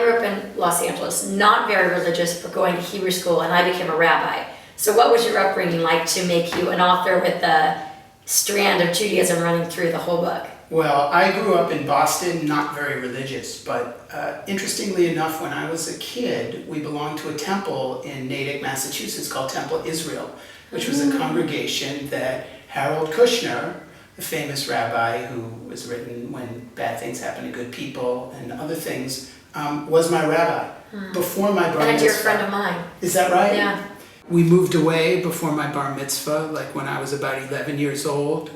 grew up in Los Angeles, not very religious, but going to Hebrew school, and I became a rabbi. So what was your upbringing like to make you an author with the strand of Judaism running through the whole book? Well, I grew up in Boston, not very religious, but interestingly enough, when I was a kid, we belonged to a temple in Natick, Massachusetts called Temple Israel, which was a congregation that Harold Kushner, the famous rabbi who has written When Bad Things Happen to Good People and other things, was my rabbi before my bar mitzvah. And a dear friend of mine. Is that right? Yeah. We moved away before my bar mitzvah, like when I was about 11 years old.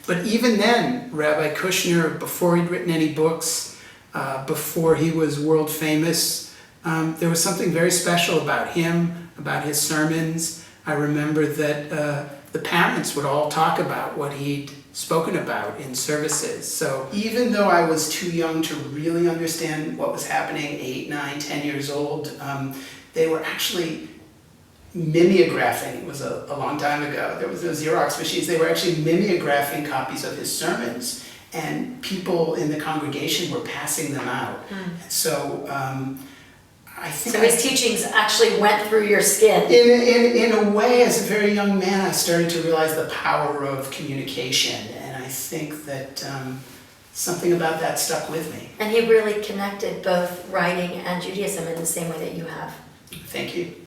But even then, Rabbi Kushner, before he'd written any books, before he was world famous, there was something very special about him, about his sermons. I remember that the parents would all talk about what he'd spoken about in services. So even though I was too young to really understand what was happening, 8, 9, 10 years old, they were actually mimeographing. It was a long time ago. There was those Xerox machines. They were actually mimeographing copies of his sermons, and people in the congregation were passing them out. So I think So his teachings actually went through your skin. in a way, as a very young man, I started to realize the power of communication, and I think that something about that stuck with me. And he really connected both writing and Judaism in the same way that you have. Thank you.